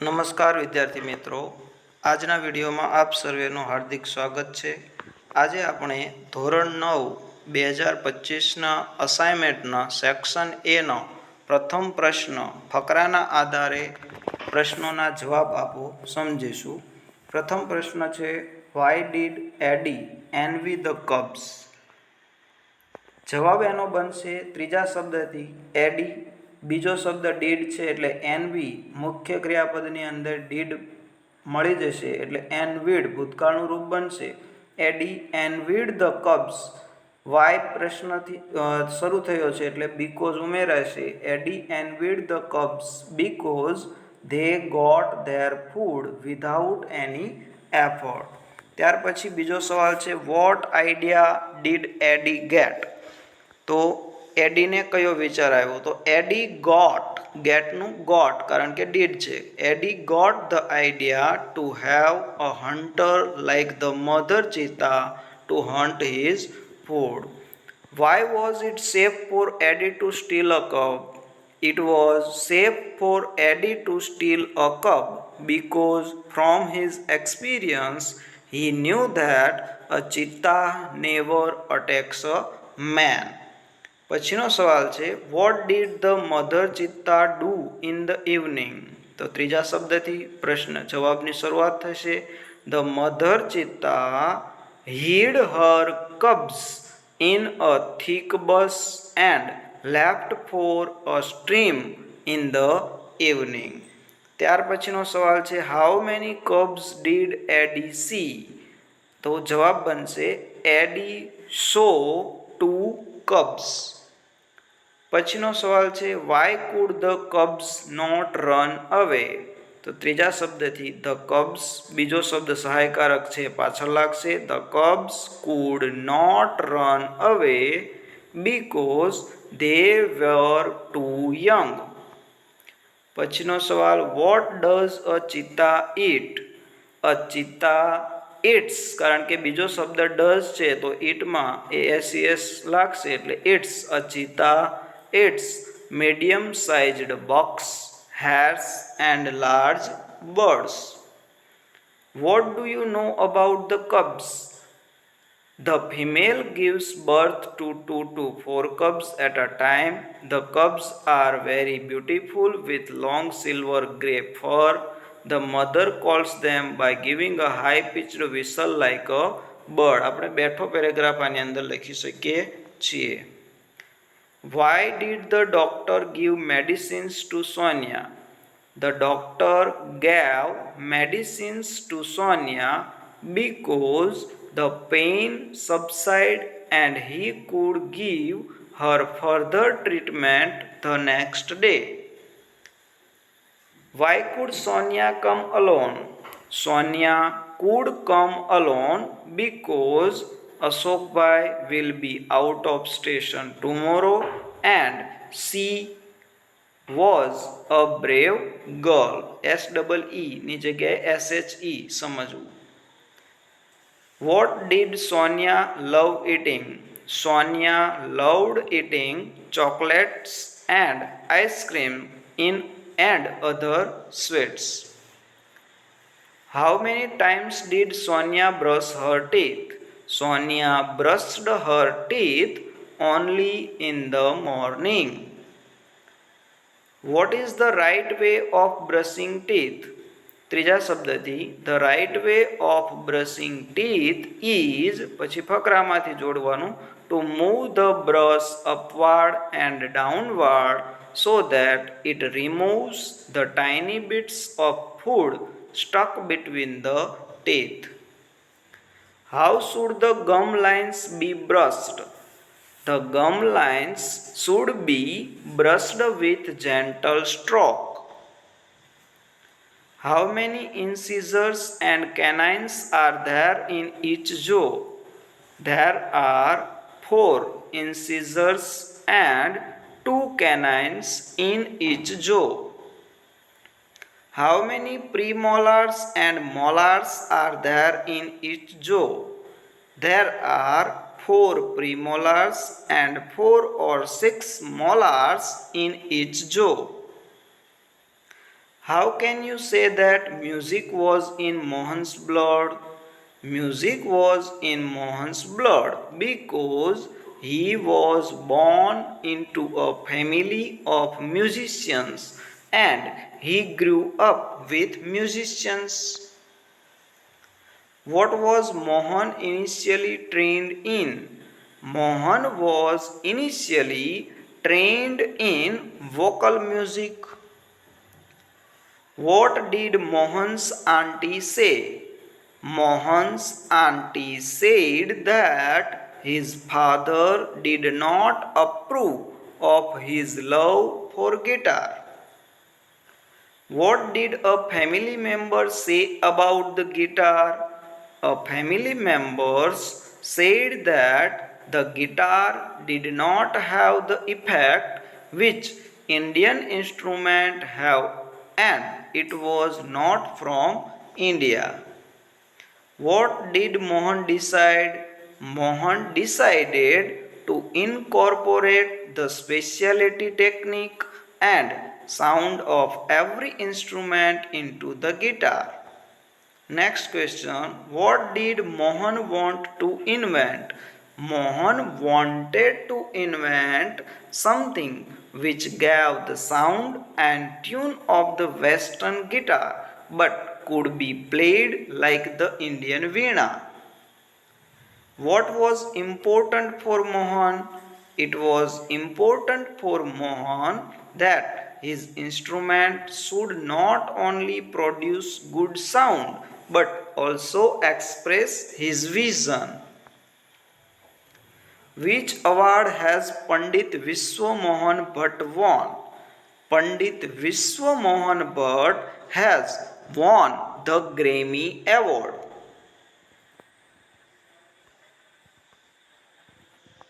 નમસ્કાર વિદ્યાર્થી મિત્રો, આજના વિડીયોમાં આપ સર્વેનું હાર્દિક સ્વાગત છે। આજે આપણે ધોરણ 9 2025ના અસાઇનમેન્ટના સેક્શન એનો પ્રથમ પ્રશ્ન ફકરાના આધારે પ્રશ્નોના જવાબ આપો સમજીશું। પ્રથમ પ્રશ્ન છે, why did Addie envy the cubs? જવાબ એનો બનશે ત્રીજા શબ્દથી એડી, બીજો શબ્દ ડીડ છે એટલે એનવી, મુખ્ય ક્રિયાપદની અંદર ડીડ મળી જશે એટલે એનવીડ ભૂતકાળનું રૂપ બનશે। Eddie envied the cubs, why પ્રશ્નથી શરૂ થયો છે એટલે બીકોઝ ઉમેરાશે। Eddie envied the cubs because they got their food without any effort. ત્યાર પછી બીજો સવાલ છે, what idea did Eddie get? તો એડીને કયો વિચાર આવ્યો? તો એડી ગોટ, ગેટનું ગોટ કારણ કે ડીડ છે। Eddie got the idea to have a hunter like the mother cheetah to hunt his food. Why was it safe for Eddie to steal a cub? It was safe for Eddie to steal a cup because from his experience he knew that a cheetah never attacks a man। પછીનો સવાલ છે, what did the mother cheetah do in the evening? તો ત્રીજા શબ્દથી પ્રશ્ન જવાબની શરૂઆત થશે। The mother cheetah hid her cubs in a thick bush and left for a stream in the evening. ત્યાર પછીનો સવાલ છે, how many cubs did Eddie see? તો જવાબ બનશે એડી સો 2 કબ્સ। પછીનો સવાલ છે, why could the cubs not run away? તો ત્રીજા શબ્દથી ધ કબ્સ, બીજો શબ્દ સહાયકારક છે પાછળ લાગશે। The cubs could not run away because they were too young. પછીનો સવાલ, વોટ ડઝ અ ચિત્તા ઇટ? અ ચિત્તા ઇટ્સ, કારણ કે બીજો શબ્દ ડઝ છે તો ઇટમાં એએસસીએસ લાગશે એટલે it's, a cheetah eats medium sized bucks, hares and large birds। What do you know about the cubs? The female gives birth to 2 to 4 cubs at a time. The cubs are very beautiful with long silver grey fur. The mother calls them by giving a high pitched whistle like a bird। આપણે બેઠો paragraph આની અંદર લખી શકીએ છીએ। Why did the doctor give medicines to Sonia? The doctor gave medicines to Sonia because the pain subsided and he could give her further treatment the next day। Why could Sonia come alone? Sonia could come alone because Ashok Bhai will be out of station tomorrow and she was a brave girl। SEE ની જગ્યાએ SHE સમજવું। What did Sonia love eating? Sonia loved eating chocolates and ice cream and other sweets। How many times did Sonia brush her teeth? Sonia brushed her teeth only in the morning। What is the right way of brushing teeth? ત્રીજા શબ્દથી the right way of brushing teeth is, પછી ફકરામાંથી જોડવાનું, to move the brush upward and downward so that it removes the tiny bits of food stuck between the teeth। How should the gum lines be brushed? The gum lines should be brushed with gentle stroke। How many incisors and canines are there in each jaw? There are 4 incisors and 2 canines in each jaw। How many premolars and molars are there in each jaw? There are 4 premolars and 4 or 6 molars in each jaw। How can you say that music was in Mohan's blood? Music was in Mohan's blood because he was born into a family of musicians and he grew up with musicians. What was Mohan initially trained in? Mohan was initially trained in vocal music. What did Mohan's auntie say? Mohan's auntie said that his father did not approve of his love for guitar. What did a family member say about the guitar? A family members said that the guitar did not have the effect which Indian instruments have and it was not from India. What did Mohan decide? Mohan decided to incorporate the specialty technique and sound of every instrument into the guitar. Next question. What did Mohan want to invent? Mohan wanted to invent something which gave the sound and tune of the Western guitar but could be played like the Indian veena. What was important for Mohan? It was important for Mohan that his instrument should not only produce good sound but also express his vision. Which award has Pandit Vishwa Mohan Bhatt won? Pandit Vishwa Mohan Bhatt has won the Grammy Award.